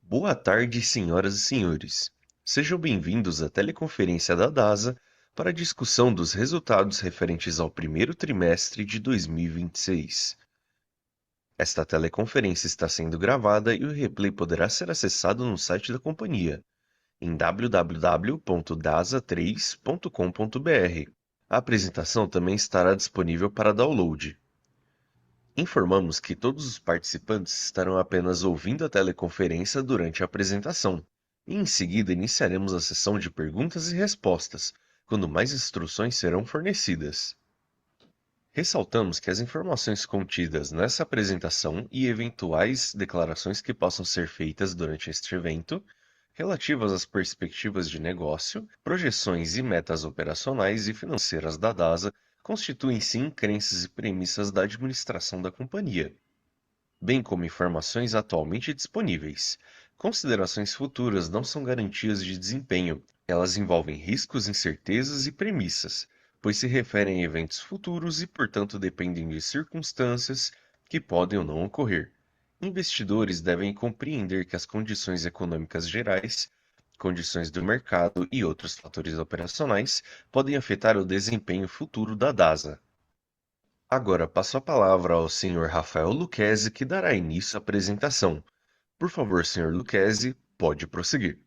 Boa tarde, senhoras e senhores. Sejam bem-vindos à teleconferência da DASA para a discussão dos resultados referentes ao primeiro trimestre de 2026. Esta teleconferência está sendo gravada e o replay poderá ser acessado no site da companhia, em www.dasa3.com.br. A apresentação também estará disponível para download. Informamos que todos os participantes estarão apenas ouvindo a teleconferência durante a apresentação, e em seguida iniciaremos a sessão de perguntas e respostas, quando mais instruções serão fornecidas. Ressaltamos que as informações contidas nessa apresentação e eventuais declarações que possam ser feitas durante este evento, relativas às perspectivas de negócio, projeções e metas operacionais e financeiras da DASA, constituem sim crenças e premissas da administração da companhia, bem como informações atualmente disponíveis. Considerações futuras não são garantias de desempenho, elas envolvem riscos, incertezas e premissas, pois se referem a eventos futuros e, portanto, dependem de circunstâncias que podem ou não ocorrer. Investidores devem compreender que as condições econômicas gerais, condições do mercado e outros fatores operacionais podem afetar o desempenho futuro da DASA. Agora passo a palavra ao Sr. Rafael Lucchesi, que dará início à apresentação. Por favor, Sr. Lucchesi, pode prosseguir.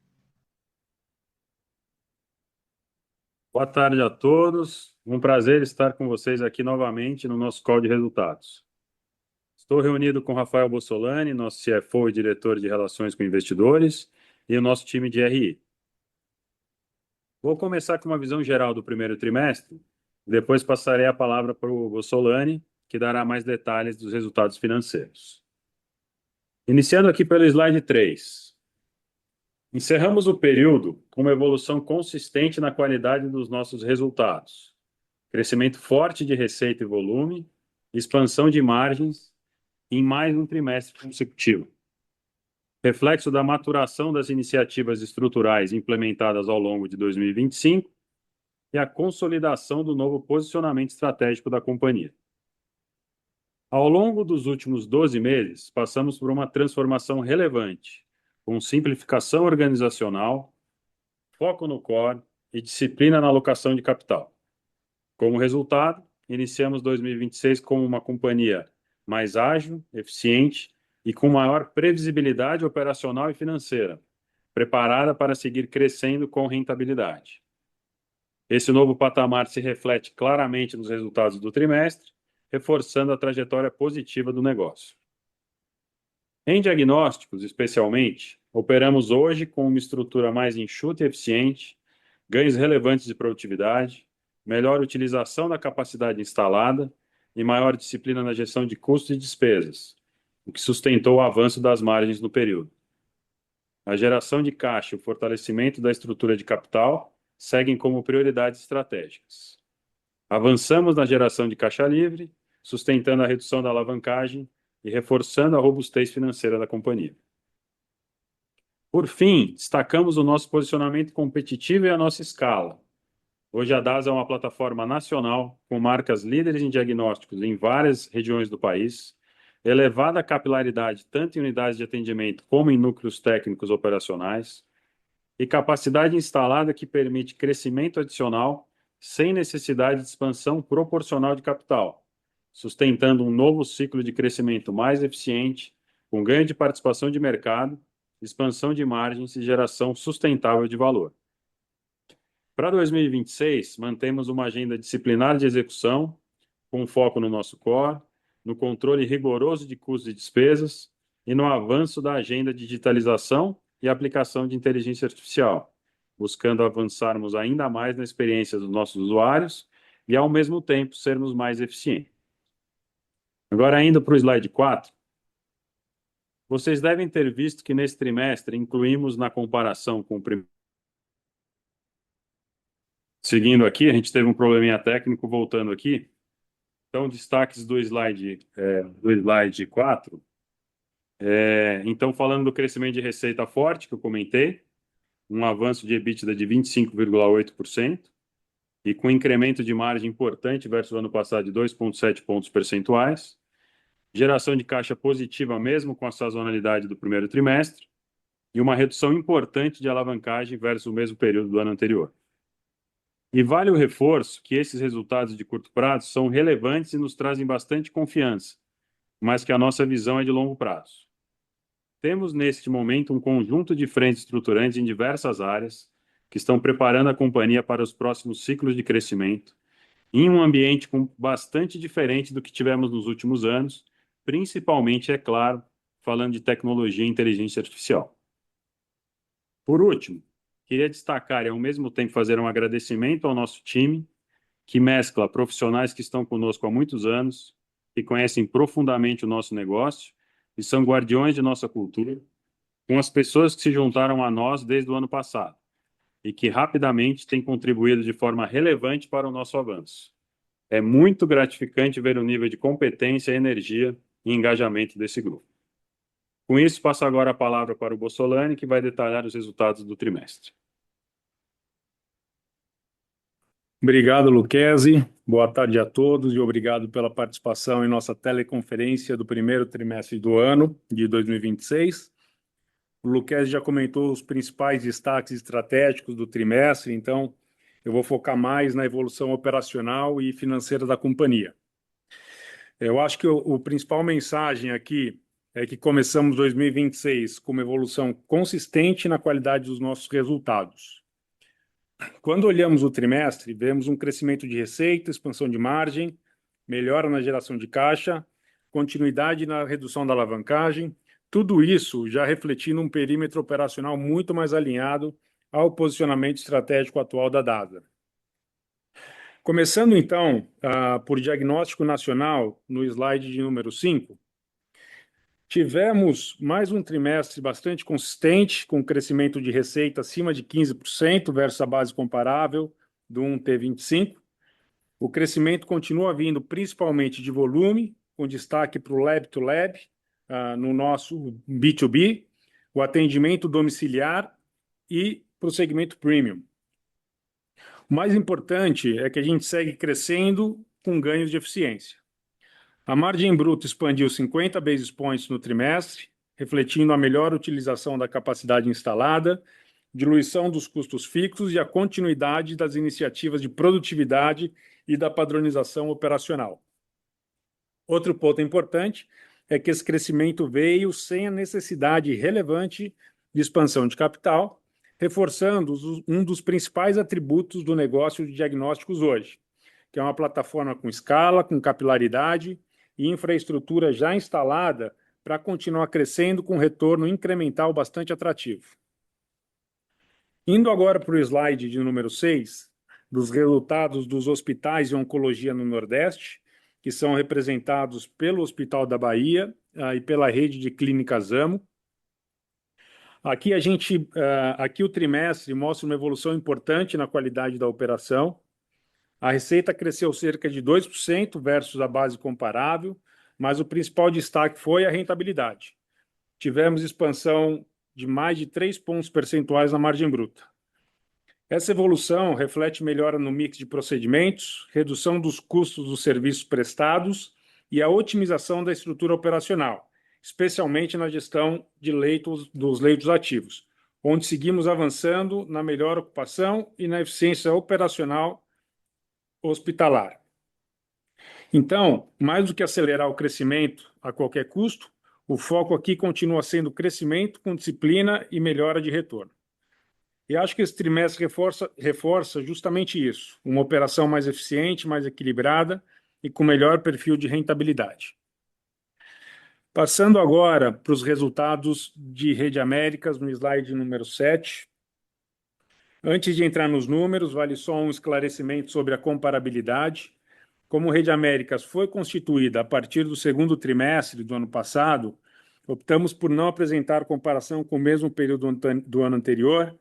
Boa tarde a todos. Um prazer estar com vocês aqui novamente no nosso call de resultados. Estou reunido com Rafael Bossolani, nosso CFO e diretor de Relações com Investidores, e o nosso time de RI. Vou começar com uma visão geral do primeiro trimestre, depois passarei a palavra para o Bossolani, que dará mais detalhes dos resultados financeiros. Iniciando aqui pelo slide 3. Encerramos o período com uma evolução consistente na qualidade dos nossos resultados. Crescimento forte de receita e volume, expansão de margens em mais um trimestre consecutivo. Reflexo da maturação das iniciativas estruturais implementadas ao longo de 2025 e a consolidação do novo posicionamento estratégico da companhia. Ao longo dos últimos 12 meses, passamos por uma transformação relevante, com simplificação organizacional, foco no core e disciplina na alocação de capital. Como resultado, iniciamos 2026 como uma companhia mais ágil, eficiente e com maior previsibilidade operacional e financeira, preparada para seguir crescendo com rentabilidade. Esse novo patamar se reflete claramente nos resultados do trimestre, reforçando a trajetória positiva do negócio. Em diagnósticos, especialmente, operamos hoje com uma estrutura mais enxuta e eficiente, ganhos relevantes de produtividade, melhor utilização da capacidade instalada e maior disciplina na gestão de custos e despesas, o que sustentou o avanço das margens no período. A geração de caixa e o fortalecimento da estrutura de capital seguem como prioridades estratégicas. Avançamos na geração de caixa livre, sustentando a redução da alavancagem e reforçando a robustez financeira da companhia. Por fim, destacamos o nosso posicionamento competitivo e a nossa escala. Hoje a DASA é uma plataforma nacional com marcas líderes em diagnósticos em várias regiões do país, elevada capilaridade tanto em unidades de atendimento como em núcleos técnicos operacionais e capacidade instalada que permite crescimento adicional sem necessidade de expansão proporcional de capital, sustentando um novo ciclo de crescimento mais eficiente, com ganho de participação de mercado, expansão de margens e geração sustentável de valor. Para 2026, mantemos uma agenda disciplinar de execução, com foco no nosso core, no controle rigoroso de custos e despesas e no avanço da agenda de digitalização e aplicação de inteligência artificial, buscando avançarmos ainda mais na experiência dos nossos usuários e, ao mesmo tempo, sermos mais eficientes. Agora, indo para o slide 4, vocês devem ter visto que nesse trimestre incluímos na comparação com o primeiro. Seguindo aqui, a gente teve um probleminha técnico, voltando aqui. Então, destaques do slide 4. Então, falando do crescimento de receita forte, que eu comentei, um avanço de EBITDA de 25,8% e com incremento de margem importante versus o ano passado de 2,7 pontos percentuais. Geração de caixa positiva mesmo com a sazonalidade do primeiro trimestre e uma redução importante de alavancagem versus o mesmo período do ano anterior. E vale o reforço que esses resultados de curto prazo são relevantes e nos trazem bastante confiança, mas que a nossa visão é de longo prazo. Temos, neste momento, um conjunto de frentes estruturantes em diversas áreas que estão preparando a companhia para os próximos ciclos de crescimento, em um ambiente bastante diferente do que tivemos nos últimos anos, principalmente, é claro, falando de tecnologia e inteligência artificial. Por último, queria destacar e, ao mesmo tempo, fazer um agradecimento ao nosso time, que mescla profissionais que estão conosco há muitos anos, que conhecem profundamente o nosso negócio e são guardiões de nossa cultura, com as pessoas que se juntaram a nós desde o ano passado e que rapidamente têm contribuído de forma relevante para o nosso avanço. É muito gratificante ver o nível de competência, energia e engajamento desse grupo. Com isso, passo agora a palavra para o Bossolani, que vai detalhar os resultados do trimestre. Obrigado, Lucchesi. Boa tarde a todos e obrigado pela participação em nossa teleconferência do primeiro trimestre do ano de 2026. O Lucchesi já comentou os principais destaques estratégicos do trimestre, então eu vou focar mais na evolução operacional e financeira da companhia. Eu acho que a principal mensagem aqui é que começamos 2026 com uma evolução consistente na qualidade dos nossos resultados. Quando olhamos o trimestre, vemos um crescimento de receita, expansão de margem, melhora na geração de caixa, continuidade na redução da alavancagem, tudo isso já refletindo um perímetro operacional muito mais alinhado ao posicionamento estratégico atual da DASA. Começando então por diagnóstico nacional, no slide de número 5, tivemos mais um trimestre bastante consistente, com crescimento de receita acima de 15% versus a base comparável do 1T25. O crescimento continua vindo principalmente de volume, com destaque para o Lab to Lab, no nosso B2B, o atendimento domiciliar e para o segmento Premium. O mais importante é que a gente segue crescendo com ganhos de eficiência. A margem bruta expandiu 50 basis points no trimestre, refletindo a melhor utilização da capacidade instalada, diluição dos custos fixos e a continuidade das iniciativas de produtividade e da padronização operacional. Outro ponto importante é que esse crescimento veio sem a necessidade relevante de expansão de capital, reforçando um dos principais atributos do negócio de diagnósticos hoje, que é uma plataforma com escala, com capilaridade e infraestrutura já instalada para continuar crescendo com retorno incremental bastante atrativo. Indo agora para o slide de número 6, dos resultados dos hospitais de oncologia no Nordeste, que são representados pelo Hospital da Bahia e pela rede de clínicas AMO. Aqui o trimestre mostra uma evolução importante na qualidade da operação. A receita cresceu cerca de 2% versus a base comparável, mas o principal destaque foi a rentabilidade. Tivemos expansão de mais de 3 pontos percentuais na margem bruta. Essa evolução reflete melhora no mix de procedimentos, redução dos custos dos serviços prestados e a otimização da estrutura operacional, especialmente na gestão de dos leitos ativos, onde seguimos avançando na melhor ocupação e na eficiência operacional hospitalar. Então, mais do que acelerar o crescimento a qualquer custo, o foco aqui continua sendo crescimento com disciplina e melhora de retorno. E acho que esse trimestre reforça justamente isso, uma operação mais eficiente, mais equilibrada e com melhor perfil de rentabilidade. Passando agora para os resultados de Rede Américas, no slide número 7. Antes de entrar nos números, vale só um esclarecimento sobre a comparabilidade. Como Rede Américas foi constituída a partir do segundo trimestre do ano passado, optamos por não apresentar comparação com o mesmo período do ano anterior,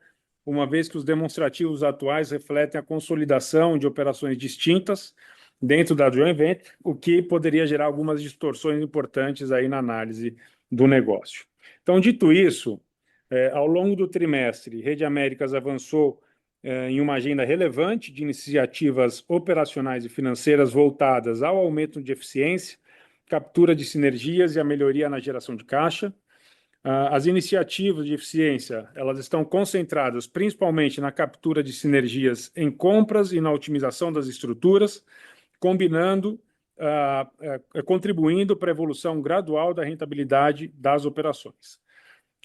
uma vez que os demonstrativos atuais refletem a consolidação de operações distintas dentro da joint venture, o que poderia gerar algumas distorções importantes aí na análise do negócio. Então, dito isso, ao longo do trimestre, Rede Américas avançou em uma agenda relevante de iniciativas operacionais e financeiras voltadas ao aumento de eficiência, captura de sinergias e a melhoria na geração de caixa. As iniciativas de eficiência, elas estão concentradas principalmente na captura de sinergias em compras e na otimização das estruturas, contribuindo para a evolução gradual da rentabilidade das operações.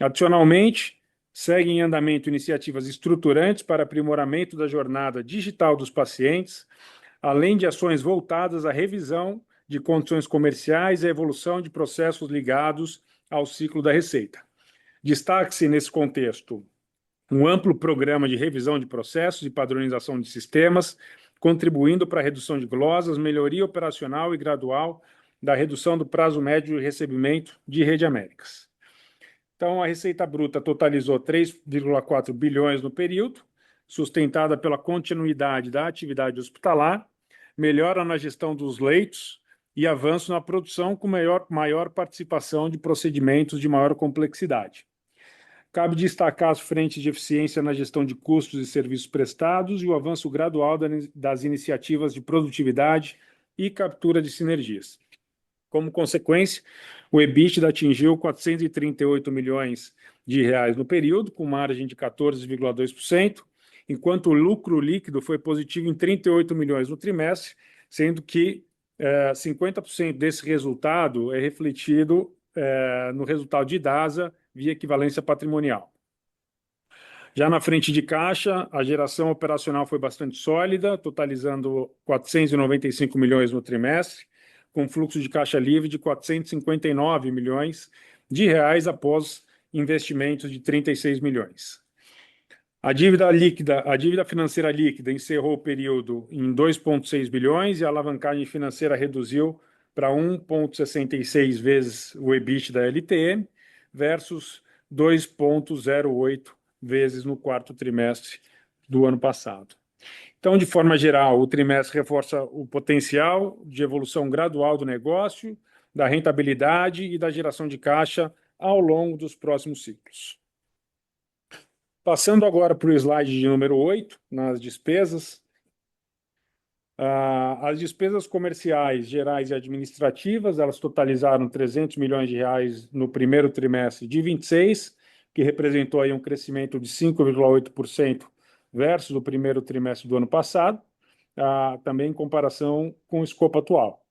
Adicionalmente, seguem em andamento iniciativas estruturantes para aprimoramento da jornada digital dos pacientes, além de ações voltadas à revisão de condições comerciais e à evolução de processos ligados ao ciclo da receita. Destaque-se nesse contexto um amplo programa de revisão de processos e padronização de sistemas, contribuindo para a redução de glosas, melhoria operacional e gradual da redução do prazo médio de recebimento de Rede Américas. Então, a receita bruta totalizou 3,4 bilhões no período, sustentada pela continuidade da atividade hospitalar, melhora na gestão dos leitos e avanço na produção com maior participação de procedimentos de maior complexidade. Cabe destacar as frentes de eficiência na gestão de custos e serviços prestados e o avanço gradual das iniciativas de produtividade e captura de sinergias. Como consequência, o EBITDA atingiu 438 milhões de reais no período, com margem de 14,2%, enquanto o lucro líquido foi positivo em 38 milhões no trimestre, sendo que 50% desse resultado é refletido no resultado de DASA via equivalência patrimonial. Já na frente de caixa, a geração operacional foi bastante sólida, totalizando 495 milhões no trimestre, com fluxo de caixa livre de 459 milhões de reais após investimentos de 36 milhões. A dívida financeira líquida encerrou o período em 2,6 bilhões e a alavancagem financeira reduziu para 1,66 vezes o EBITDA LTM versus 2,08 vezes no quarto trimestre do ano passado. Então, de forma geral, o trimestre reforça o potencial de evolução gradual do negócio, da rentabilidade e da geração de caixa ao longo dos próximos ciclos. Passando agora para o slide de número 8, nas despesas. As despesas comerciais, gerais e administrativas, elas totalizaram 300 milhões de reais no primeiro trimestre de 26, que representou aí um crescimento de 5,8% versus o primeiro trimestre do ano passado, também em comparação com o escopo atual.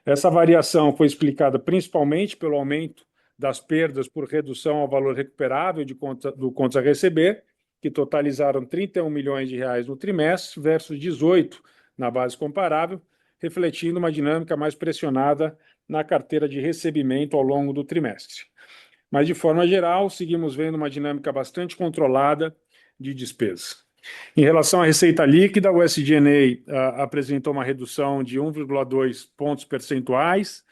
Essa variação foi explicada principalmente pelo aumento das perdas por redução ao valor recuperável do contas a receber, que totalizaram 31 milhões de reais no trimestre versus 18 na base comparável, refletindo uma dinâmica mais pressionada na carteira de recebimento ao longo do trimestre. Mas, de forma geral, seguimos vendo uma dinâmica bastante controlada de despesas. Em relação à receita líquida, o SG&A apresentou uma redução de 1,2 pontos percentuais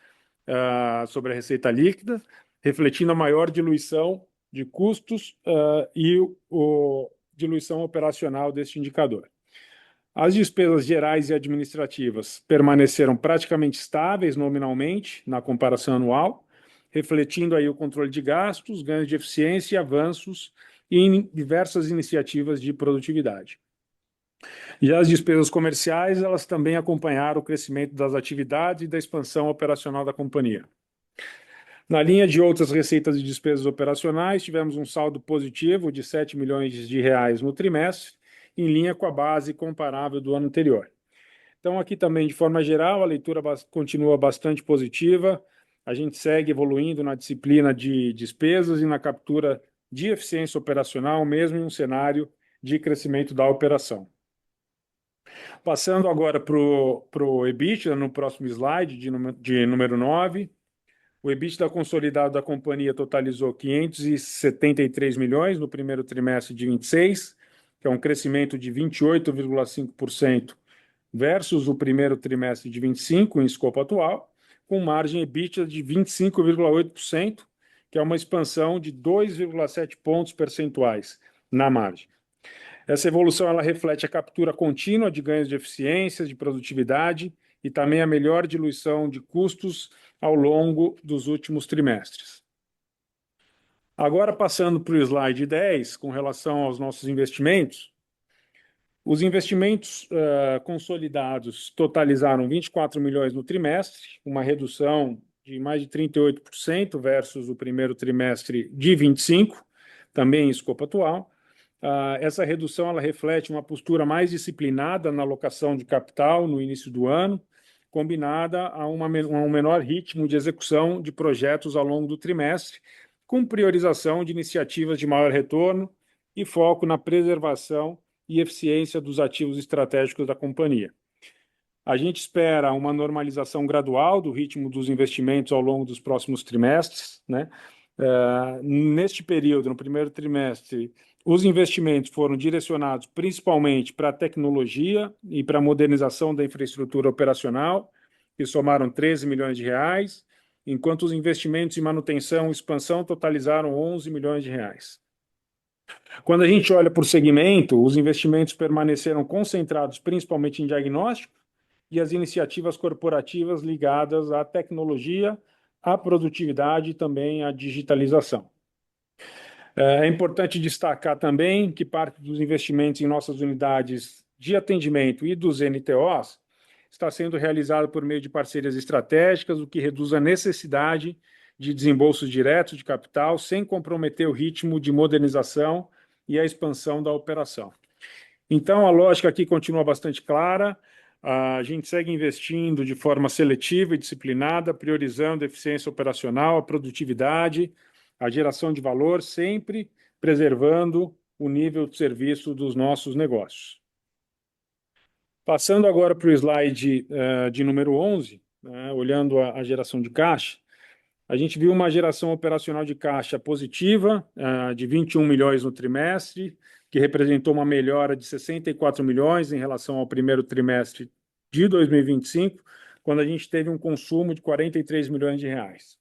sobre a receita líquida, refletindo a maior diluição de custos e diluição operacional deste indicador. As despesas gerais e administrativas permaneceram praticamente estáveis nominalmente na comparação anual, refletindo aí o controle de gastos, ganhos de eficiência e avanços em diversas iniciativas de produtividade. E as despesas comerciais, elas também acompanharam o crescimento das atividades e da expansão operacional da companhia. Na linha de outras receitas e despesas operacionais, tivemos um saldo positivo de 7 milhões de reais no trimestre, em linha com a base comparável do ano anterior. Então, aqui também, de forma geral, a leitura continua bastante positiva. A gente segue evoluindo na disciplina de despesas e na captura de eficiência operacional, mesmo em um cenário de crescimento da operação. Passando agora para o EBITDA, no próximo slide, de número 9. O EBITDA consolidado da companhia totalizou 573 milhões no primeiro trimestre de 26, que é um crescimento de 28,5% versus o primeiro trimestre de 25 em escopo atual, com margem EBITDA de 25,8%, que é uma expansão de 2,7 pontos percentuais na margem. Essa evolução ela reflete a captura contínua de ganhos de eficiência, de produtividade e também a melhor diluição de custos ao longo dos últimos trimestres. Agora, passando para o slide 10, com relação aos nossos investimentos, os investimentos consolidados totalizaram 24 milhões no trimestre, uma redução de mais de 38% versus o primeiro trimestre de 25, também em escopo atual. Essa redução ela reflete uma postura mais disciplinada na alocação de capital no início do ano, combinada a um menor ritmo de execução de projetos ao longo do trimestre, com priorização de iniciativas de maior retorno e foco na preservação e eficiência dos ativos estratégicos da companhia. A gente espera uma normalização gradual do ritmo dos investimentos ao longo dos próximos trimestres, né? Neste período, no primeiro trimestre, os investimentos foram direcionados principalmente para a tecnologia e para a modernização da infraestrutura operacional, que somaram 13 milhões de reais, enquanto os investimentos em manutenção e expansão totalizaram 11 milhões de reais. Quando a gente olha por segmento, os investimentos permaneceram concentrados principalmente em diagnóstico e as iniciativas corporativas ligadas à tecnologia, à produtividade e também à digitalização. É importante destacar também que parte dos investimentos em nossas unidades de atendimento e dos NTOs está sendo realizado por meio de parcerias estratégicas, o que reduz a necessidade de desembolsos diretos de capital, sem comprometer o ritmo de modernização e a expansão da operação. Então, a lógica aqui continua bastante clara. A gente segue investindo de forma seletiva e disciplinada, priorizando a eficiência operacional, a produtividade, a geração de valor, sempre preservando o nível de serviço dos nossos negócios. Passando agora para o slide de número 11, olhando a geração de caixa, a gente viu uma geração operacional de caixa positiva de 21 milhões no trimestre, que representou uma melhora de 64 milhões em relação ao primeiro trimestre de 2025, quando a gente teve um consumo de 43 milhões de reais.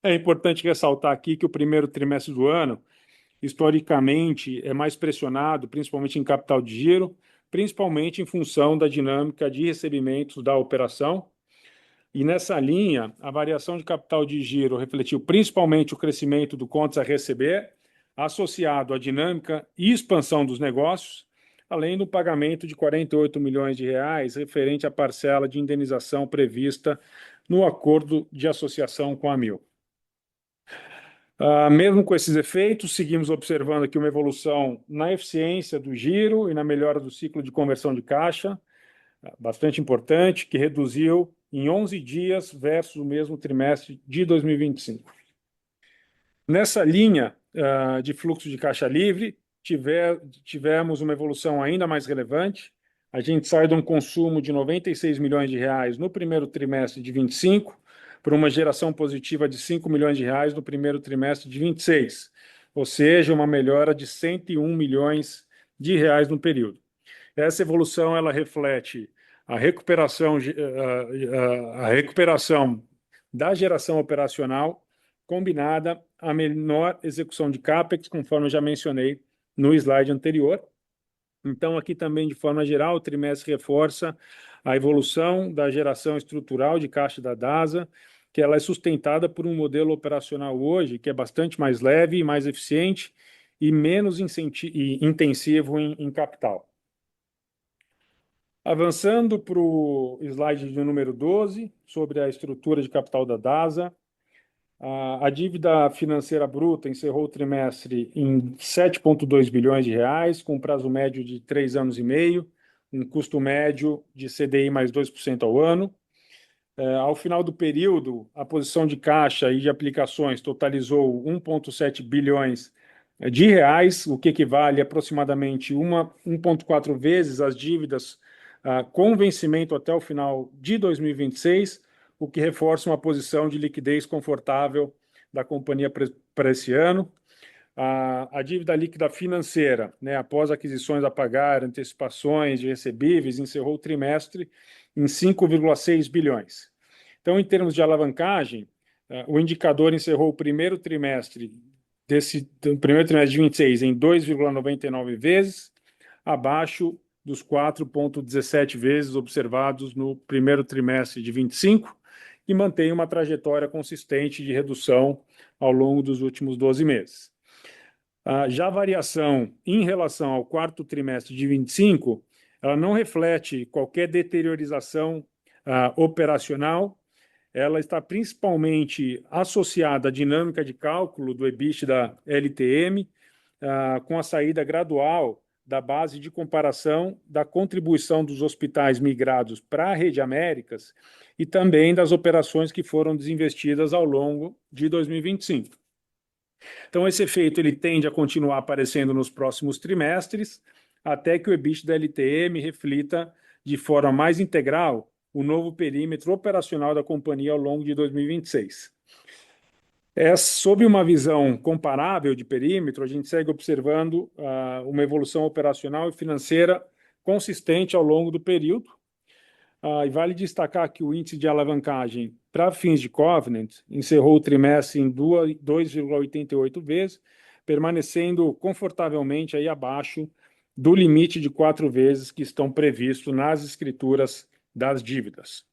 É importante ressaltar aqui que o primeiro trimestre do ano, historicamente, é mais pressionado, principalmente em capital de giro, principalmente em função da dinâmica de recebimentos da operação. E nessa linha, a variação de capital de giro refletiu principalmente o crescimento do contas a receber, associado à dinâmica e expansão dos negócios, além do pagamento de 48 milhões de reais referente à parcela de indenização prevista no acordo de associação com a Amil. Mesmo com esses efeitos, seguimos observando aqui uma evolução na eficiência do giro e na melhora do ciclo de conversão de caixa, bastante importante, que reduziu em 11 dias versus o mesmo trimestre de 2025. Nessa linha de fluxo de caixa livre, tivemos uma evolução ainda mais relevante. A gente sai de um consumo de 96 milhões de reais no primeiro trimestre de 25, para uma geração positiva de 5 milhões de reais no primeiro trimestre de 26, ou seja, uma melhora de 101 milhões de reais no período. Essa evolução ela reflete a recuperação da geração operacional combinada à menor execução de CAPEX, conforme eu já mencionei no slide anterior. Então, aqui também, de forma geral, o trimestre reforça a evolução da geração estrutural de caixa da DASA, que ela é sustentada por um modelo operacional hoje que é bastante mais leve, mais eficiente e menos intensivo em capital. Avançando para o slide de número 12, sobre a estrutura de capital da DASA, a dívida financeira bruta encerrou o trimestre em 7,2 bilhões de reais, com prazo médio de 3 anos e meio, um custo médio de CDI mais 2% ao ano. Ao final do período, a posição de caixa e de aplicações totalizou 1,7 bilhões de reais, o que equivale a aproximadamente 1,4 vezes as dívidas com vencimento até o final de 2026, o que reforça uma posição de liquidez confortável da companhia para esse ano. A dívida líquida financeira, após aquisições a pagar, antecipações de recebíveis, encerrou o trimestre em 5,6 bilhões. Então, em termos de alavancagem, o indicador encerrou o primeiro trimestre de 26 em 2,99 vezes, abaixo dos 4,17 vezes observados no primeiro trimestre de 25, e mantém uma trajetória consistente de redução ao longo dos últimos 12 meses. Já a variação em relação ao quarto trimestre de 25, ela não reflete qualquer deteriorização operacional, ela está principalmente associada à dinâmica de cálculo do EBITDA LTM, com a saída gradual da base de comparação da contribuição dos hospitais migrados para a Rede Américas e também das operações que foram desinvestidas ao longo de 2025. Então, esse efeito ele tende a continuar aparecendo nos próximos trimestres, até que o EBITDA LTM reflita de forma mais integral o novo perímetro operacional da companhia ao longo de 2026. Sob uma visão comparável de perímetro, a gente segue observando uma evolução operacional e financeira consistente ao longo do período. E vale destacar que o índice de alavancagem para fins de covenant encerrou o trimestre em 2,88 vezes, permanecendo confortavelmente aí abaixo do limite de 4 vezes que estão previstos nas escrituras das dívidas.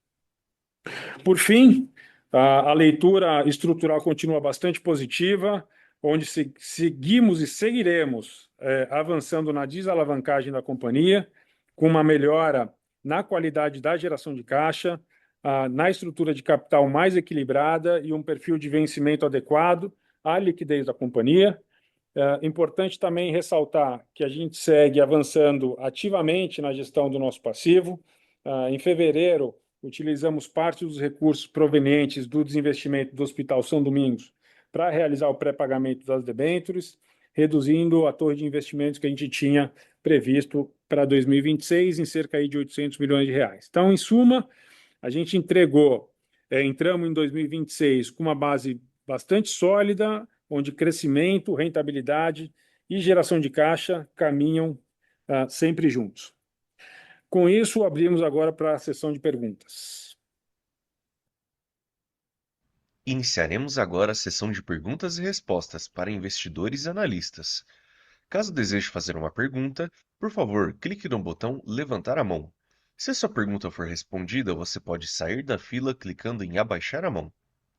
Por fim, a leitura estrutural continua bastante positiva, onde seguimos e seguiremos avançando na desalavancagem da companhia, com uma melhora na qualidade da geração de caixa, na estrutura de capital mais equilibrada e um perfil de vencimento adequado à liquidez da companhia. Importante também ressaltar que a gente segue avançando ativamente na gestão do nosso passivo. Em fevereiro, utilizamos parte dos recursos provenientes do desinvestimento do Hospital São Domingos para realizar o pré-pagamento das debêntures, reduzindo a torre de investimentos que a gente tinha previsto para 2026 em cerca aí de R$800 milhões. Então, em suma, a gente entramos em 2026 com uma base bastante sólida, onde crescimento, rentabilidade e geração de caixa caminham sempre juntos. Com isso, abrimos agora para a sessão de perguntas. Iniciaremos agora a sessão de perguntas e respostas para investidores e analistas. Caso deseje fazer uma pergunta, por favor, clique no botão levantar a mão. Se a sua pergunta for respondida, você pode sair da fila clicando em abaixar a mão.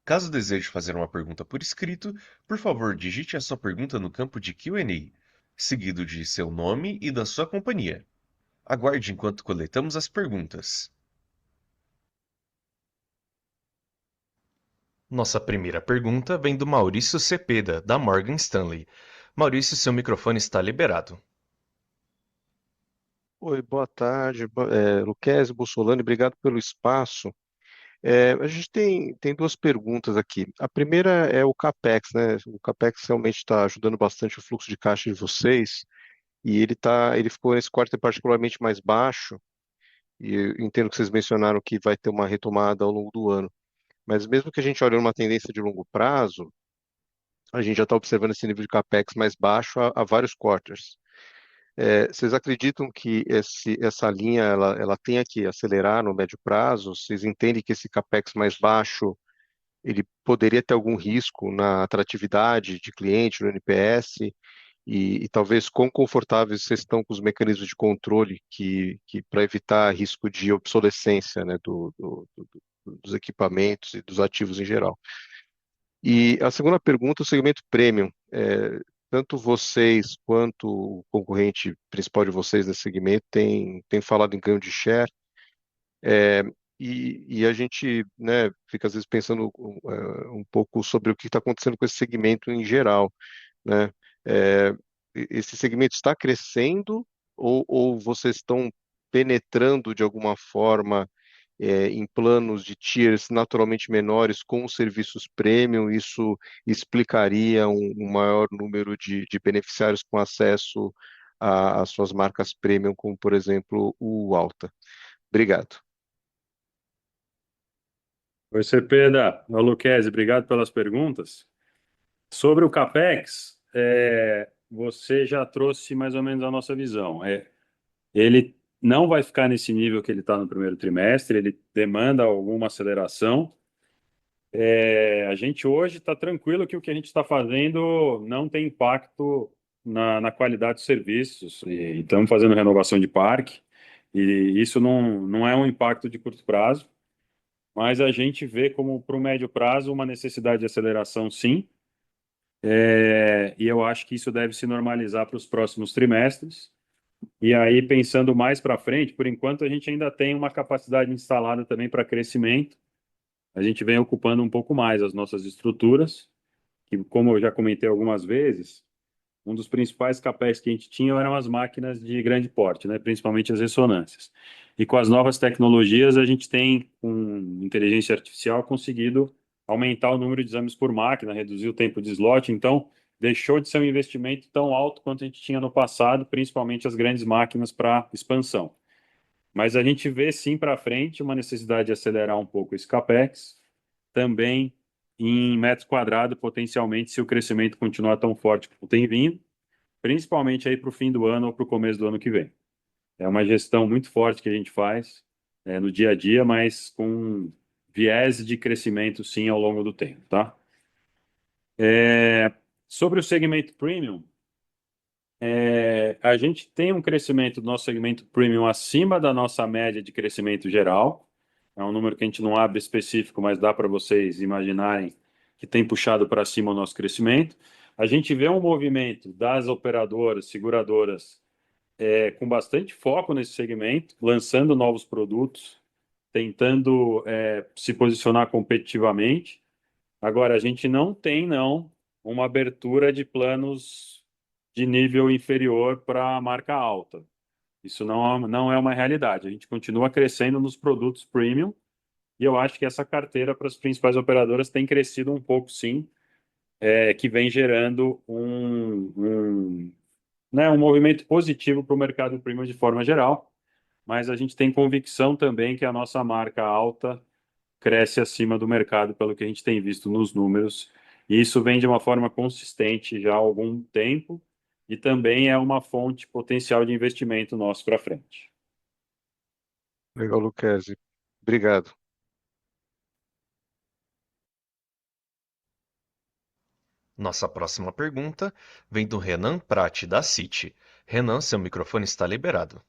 Caso deseje fazer uma pergunta por escrito, por favor, digite a sua pergunta no campo de Q&A, seguido de seu nome e da sua companhia. Aguarde enquanto coletamos as perguntas. Nossa primeira pergunta vem do Maurício Cepeda, da Morgan Stanley. Maurício, seu microfone está liberado. Oi, boa tarde, Lucchesi, Bossolani, obrigado pelo espaço. A gente tem duas perguntas aqui. A primeira é o CAPEX, né? O CAPEX realmente está ajudando bastante o fluxo de caixa de vocês, e ele ficou nesse quarto particularmente mais baixo, e eu entendo que vocês mencionaram que vai ter uma retomada ao longo do ano. Mas mesmo que a gente olhe uma tendência de longo prazo, a gente já está observando esse nível de CAPEX mais baixo há vários quarters. Vocês acreditam que essa linha ela tenha que acelerar no médio prazo? Vocês entendem que esse CAPEX mais baixo ele poderia ter algum risco na atratividade de cliente, no NPS? E talvez quão confortáveis vocês estão com os mecanismos de controle que para evitar risco de obsolescência, né, dos equipamentos e dos ativos em geral? E a segunda pergunta, o segmento premium. Tanto vocês quanto o concorrente principal de vocês nesse segmento tem falado em ganho de share, e a gente, né, fica às vezes pensando um pouco sobre o que está acontecendo com esse segmento em geral, né? Esse segmento está crescendo ou vocês estão penetrando de alguma forma em planos de tiers naturalmente menores com os serviços premium? Isso explicaria um maior número de beneficiários com acesso às suas marcas premium, como, por exemplo, o Alta. Obrigado. Oi, Cepeda. Oi, Lucchesi, obrigado pelas perguntas. Sobre o CAPEX, você já trouxe mais ou menos a nossa visão. Ele não vai ficar nesse nível que ele está no primeiro trimestre, ele demanda alguma aceleração. A gente hoje está tranquilo que o que a gente está fazendo não tem impacto na qualidade dos serviços, e estamos fazendo renovação de parque, e isso não é um impacto de curto prazo, mas a gente vê como para o médio prazo uma necessidade de aceleração, sim, e eu acho que isso deve se normalizar para os próximos trimestres. E aí, pensando mais para frente, por enquanto a gente ainda tem uma capacidade instalada também para crescimento, a gente vem ocupando um pouco mais as nossas estruturas, que, como eu já comentei algumas vezes, um dos principais CapEx que a gente tinha eram as máquinas de grande porte, né? Principalmente as ressonâncias. E com as novas tecnologias, a gente tem, com inteligência artificial, conseguido aumentar o número de exames por máquina, reduzir o tempo de slot. Então, deixou de ser um investimento tão alto quanto a gente tinha no passado, principalmente as grandes máquinas para expansão. Mas a gente vê sim para frente uma necessidade de acelerar um pouco esse CapEx, também em metros quadrados, potencialmente, se o crescimento continuar tão forte como tem vindo, principalmente aí para o fim do ano ou para o começo do ano que vem. É uma gestão muito forte que a gente faz no dia a dia, mas com viés de crescimento sim ao longo do tempo, tá? Sobre o segmento premium, a gente tem um crescimento do nosso segmento premium acima da nossa média de crescimento geral. É um número que a gente não abre específico, mas dá para vocês imaginarem que tem puxado para cima o nosso crescimento. A gente vê um movimento das operadoras, seguradoras, com bastante foco nesse segmento, lançando novos produtos, tentando se posicionar competitivamente. Agora, a gente não tem, não, uma abertura de planos de nível inferior para a marca alta. Isso não é uma realidade. A gente continua crescendo nos produtos premium e eu acho que essa carteira para as principais operadoras tem crescido um pouco, sim, que vem gerando um movimento positivo para o mercado premium de forma geral, mas a gente tem convicção também que a nossa marca alta cresce acima do mercado, pelo que a gente tem visto nos números, e isso vem de uma forma consistente já há algum tempo, e também é uma fonte potencial de investimento nosso para frente. Legal, Lucchesi. Obrigado. Nossa próxima pergunta vem do Renan Prati, da Citi. Renan, seu microfone está liberado.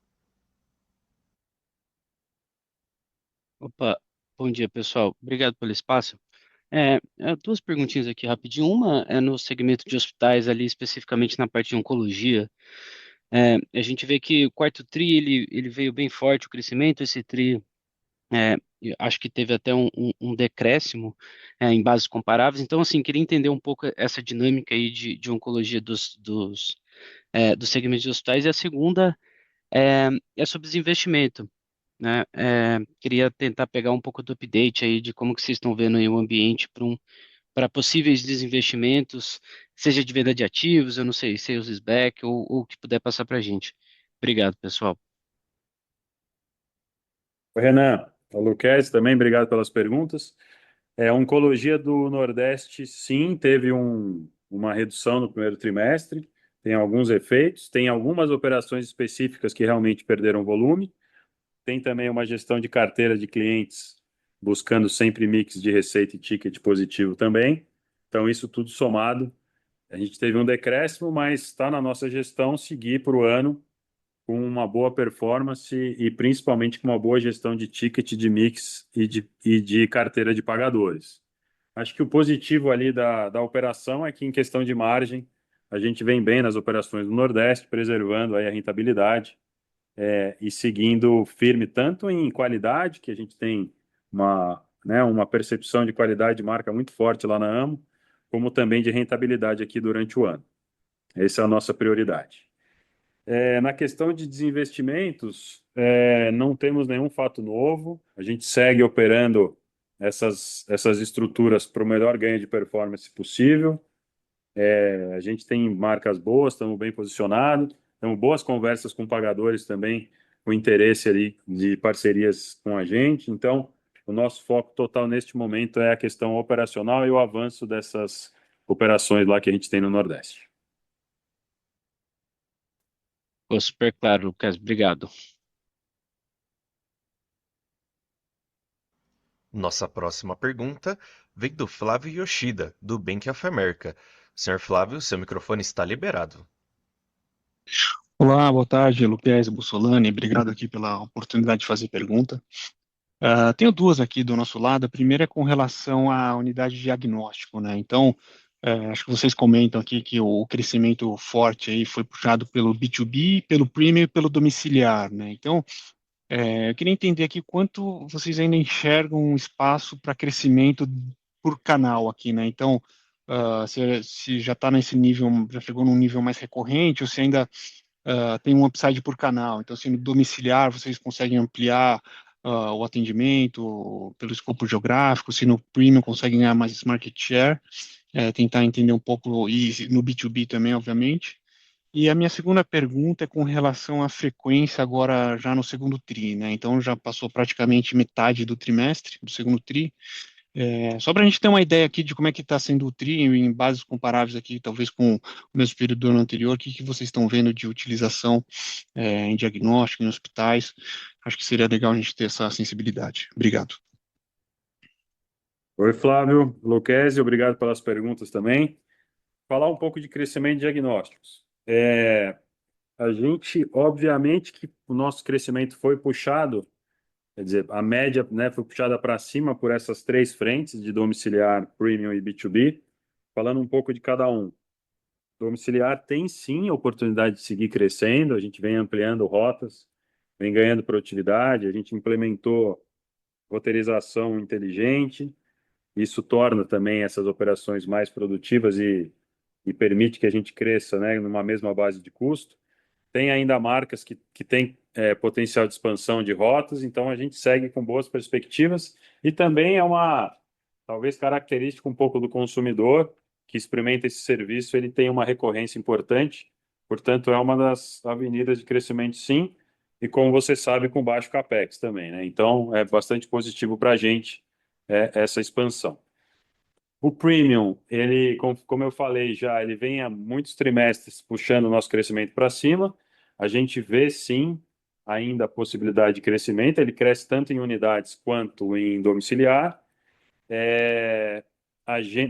Opa, bom dia, pessoal. Obrigado pelo espaço. Duas perguntinhas aqui rapidinho. Uma é no segmento de hospitais, ali especificamente na parte de oncologia. A gente vê que o quarto TRI ele veio bem forte o crescimento, esse TRI eu acho que teve até um decréscimo em bases comparáveis. Então, assim, queria entender um pouco essa dinâmica aí de oncologia dos segmentos de hospitais. E a segunda é sobre desinvestimento, né? Queria tentar pegar um pouco do update aí de como que vocês estão vendo aí o ambiente para possíveis desinvestimentos, seja de venda de ativos, eu não sei, sales leaseback ou o que puder passar para a gente. Obrigado, pessoal. Oi, Renan, o Luquez também, obrigado pelas perguntas. A oncologia do Nordeste, sim, teve uma redução no primeiro trimestre, tem alguns efeitos, tem algumas operações específicas que realmente perderam volume, tem também uma gestão de carteira de clientes buscando sempre mix de receita e ticket positivo também. Então, isso tudo somado, a gente teve um decréscimo, mas está na nossa gestão seguir para o ano com uma boa performance e principalmente com uma boa gestão de ticket, de mix e de carteira de pagadores. Acho que o positivo ali da operação é que, em questão de margem, a gente vem bem nas operações do Nordeste, preservando aí a rentabilidade e seguindo firme tanto em qualidade, que a gente tem uma percepção de qualidade de marca muito forte lá na Amo, como também de rentabilidade aqui durante o ano. Essa é a nossa prioridade. Na questão de desinvestimentos, não temos nenhum fato novo. A gente segue operando essas estruturas para o melhor ganho de performance possível. A gente tem marcas boas, estamos bem posicionados, temos boas conversas com pagadores também, com interesse ali de parcerias com a gente. Então, o nosso foco total neste momento é a questão operacional e o avanço dessas operações lá que a gente tem no Nordeste. Ficou super claro, Lucas. Obrigado. Nossa próxima pergunta vem do Flávio Yoshida, do Bank of America. Senhor Flávio, seu microfone está liberado. Olá, boa tarde, Luquez Bussolani. Obrigado aqui pela oportunidade de fazer pergunta. Tenho duas aqui do nosso lado. A primeira é com relação à unidade de diagnóstico, né? Então, acho que vocês comentam aqui que o crescimento forte aí foi puxado pelo B2B, pelo premium e pelo domiciliar, né? Então, Eu queria entender aqui quanto vocês ainda enxergam um espaço para crescimento por canal aqui, né? Então, se já está nesse nível, já chegou num nível mais recorrente, ou se ainda tem um upside por canal. Então, se no domiciliar vocês conseguem ampliar o atendimento pelo escopo geográfico, se no premium conseguem ganhar mais market share, tentar entender um pouco, e no B2B também, obviamente. E a minha segunda pergunta é com relação à frequência agora já no segundo tri, né? Então já passou praticamente metade do trimestre, do segundo tri. Só para a gente ter uma ideia aqui de como é que está sendo o tri em bases comparáveis aqui, talvez com o mesmo período do ano anterior, o que que vocês estão vendo de utilização em diagnóstico, em hospitais? Acho que seria legal a gente ter essa sensibilidade. Obrigado. Oi, Flávio, Lucchesi, obrigado pelas perguntas também. Falar um pouco de crescimento de diagnósticos. A gente, obviamente, que o nosso crescimento foi puxado, quer dizer, a média, né, foi puxada para cima por essas três frentes de domiciliar, premium e B2B. Falando um pouco de cada um. Domiciliar tem sim a oportunidade de seguir crescendo, a gente vem ampliando rotas, vem ganhando produtividade, a gente implementou roteirização inteligente, isso torna também essas operações mais produtivas e permite que a gente cresça, né, numa mesma base de custo. Tem ainda marcas que têm potencial de expansão de rotas, então a gente segue com boas perspectivas e também é uma, talvez, característica um pouco do consumidor que experimenta esse serviço, ele tem uma recorrência importante, portanto é uma das avenidas de crescimento, sim, e como você sabe, com baixo capex também, né? Então é bastante positivo para a gente essa expansão. O Premium, ele, como eu falei já, ele vem há muitos trimestres puxando o nosso crescimento para cima. A gente vê, sim, ainda a possibilidade de crescimento. Ele cresce tanto em unidades quanto em domiciliar.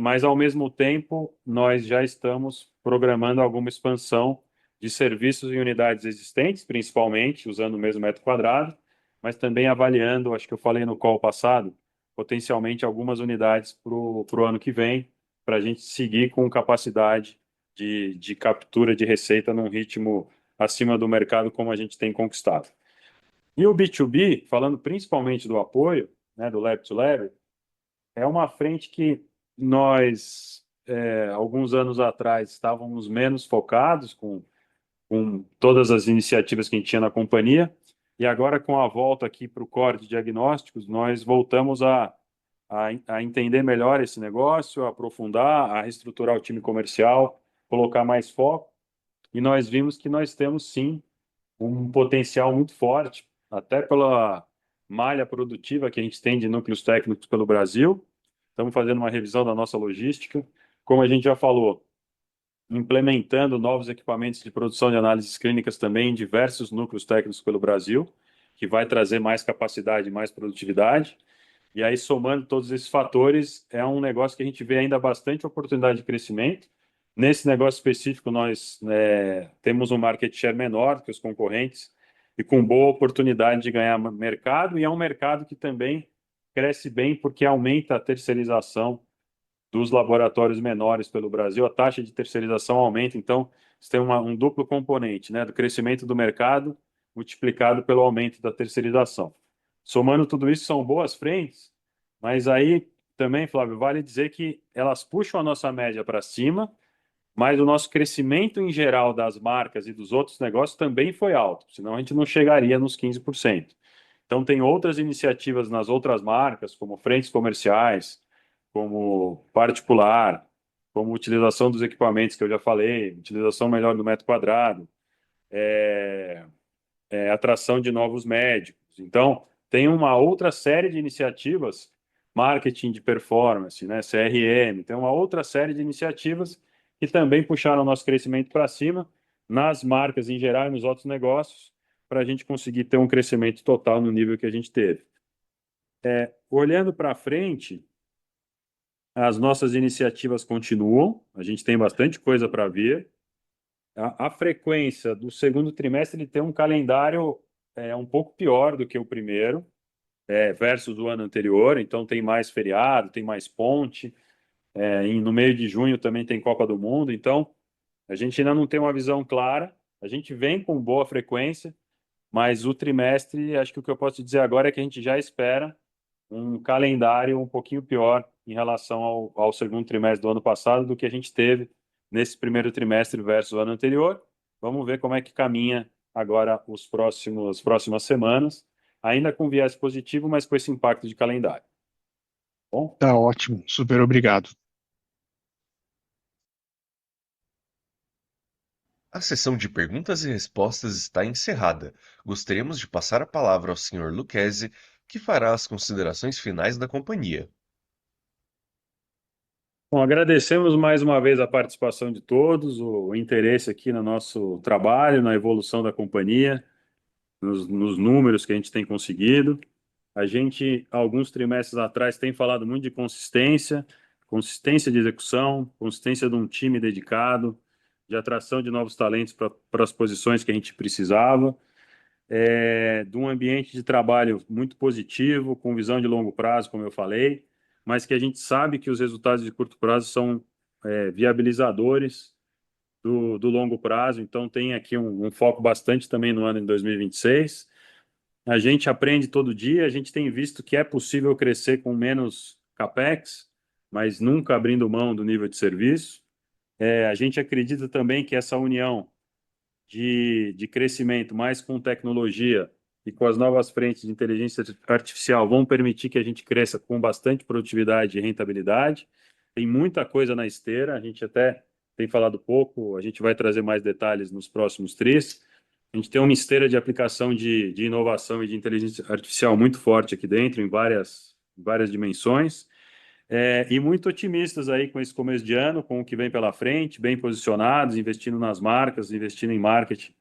Mas, ao mesmo tempo, nós já estamos programando alguma expansão de serviços em unidades existentes, principalmente usando o mesmo metro quadrado, mas também avaliando, acho que eu falei no call passado, potencialmente algumas unidades para o ano que vem, para a gente seguir com capacidade de captura de receita num ritmo acima do mercado, como a gente tem conquistado. E o B2B, falando principalmente do apoio, né, do Lab to Lab, é uma frente que nós, alguns anos atrás, estávamos menos focados com todas as iniciativas que a gente tinha na companhia, e agora, com a volta aqui para o core de diagnósticos, nós voltamos a entender melhor esse negócio, a aprofundar, a reestruturar o time comercial, colocar mais foco, e nós vimos que nós temos, sim, um potencial muito forte, até pela malha produtiva que a gente tem de núcleos técnicos pelo Brasil. Estamos fazendo uma revisão da nossa logística. Como a gente já falou, implementando novos equipamentos de produção de análises clínicas também em diversos núcleos técnicos pelo Brasil, que vai trazer mais capacidade, mais produtividade. E aí, somando todos esses fatores, é um negócio que a gente vê ainda bastante oportunidade de crescimento. Nesse negócio específico, nós temos um market share menor que os concorrentes e com boa oportunidade de ganhar mercado, e é um mercado que também cresce bem porque aumenta a terceirização dos laboratórios menores pelo Brasil, a taxa de terceirização aumenta, então você tem um duplo componente, né, do crescimento do mercado multiplicado pelo aumento da terceirização. Somando tudo isso, são boas frentes, mas aí também, Flávio, vale dizer que elas puxam a nossa média para cima, mas o nosso crescimento em geral das marcas e dos outros negócios também foi alto, senão a gente não chegaria nos 15%. Então, tem outras iniciativas nas outras marcas, como frentes comerciais, como particular, como utilização dos equipamentos que eu já falei, utilização melhor do metro quadrado, atração de novos médicos. Então, tem uma outra série de iniciativas, marketing de performance, né, CRM, tem uma outra série de iniciativas que também puxaram o nosso crescimento para cima, nas marcas em geral e nos outros negócios, para a gente conseguir ter um crescimento total no nível que a gente teve. Olhando para frente, as nossas iniciativas continuam, a gente tem bastante coisa para vir. A frequência do segundo trimestre ele tem um calendário um pouco pior do que o primeiro, versus o ano anterior, então tem mais feriado, tem mais ponte, no meio de junho também tem Copa do Mundo, então a gente ainda não tem uma visão clara, a gente vem com boa frequência, mas o trimestre, acho que o que eu posso dizer agora é que a gente já espera um calendário um pouquinho pior em relação ao segundo trimestre do ano passado do que a gente teve nesse primeiro trimestre versus o ano anterior. Vamos ver como é que caminha agora as próximas semanas, ainda com viés positivo, mas com esse impacto de calendário. Bom, Tá ótimo, super obrigado. A sessão de perguntas e respostas está encerrada. Gostaríamos de passar a palavra ao Sr. Lucchesi, que fará as considerações finais da companhia. bom, agradecemos mais uma vez a participação de todos, o interesse aqui no nosso trabalho, na evolução da companhia, nos números que a gente tem conseguido. A gente, alguns trimestres atrás, tem falado muito de consistência de execução, consistência de um time dedicado, de atração de novos talentos para as posições que a gente precisava, de um ambiente de trabalho muito positivo, com visão de longo prazo, como eu falei, mas que a gente sabe que os resultados de curto prazo são viabilizadores do longo prazo, então tem aqui um foco bastante também no ano de 2026. A gente aprende todo dia, a gente tem visto que é possível crescer com menos capex, mas nunca abrindo mão do nível de serviço. A gente acredita também que essa união de crescimento, mais com tecnologia e com as novas frentes de inteligência artificial, vão permitir que a gente cresça com bastante produtividade e rentabilidade. Tem muita coisa na esteira, a gente até tem falado pouco, a gente vai trazer mais detalhes nos próximos tris. A gente tem uma esteira de aplicação de inovação e de inteligência artificial muito forte aqui dentro, em várias dimensões. E muito otimistas aí com esse começo de ano, com o que vem pela frente, bem posicionados, investindo nas marcas, investindo em marketing,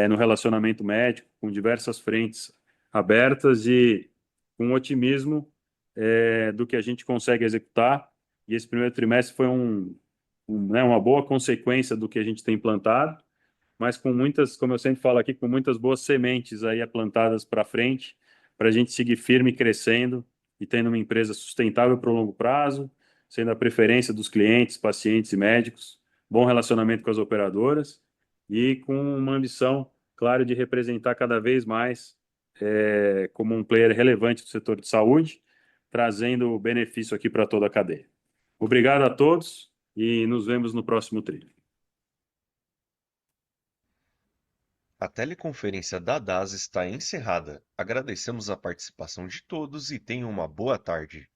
no relacionamento médico, com diversas frentes abertas e com otimismo do que a gente consegue executar. E esse primeiro trimestre foi né, uma boa consequência do que a gente tem plantado, mas com muitas, como eu sempre falo aqui, com muitas boas sementes aí plantadas para frente, para a gente seguir firme, crescendo e tendo uma empresa sustentável para o longo prazo, sendo a preferência dos clientes, pacientes e médicos, bom relacionamento com as operadoras e com uma ambição, claro, de representar cada vez mais como um player relevante do setor de saúde, trazendo benefício aqui para toda a cadeia. Obrigado a todos e nos vemos no próximo trilho. A teleconferência da DAS está encerrada. Agradecemos a participação de todos e tenham uma boa tarde.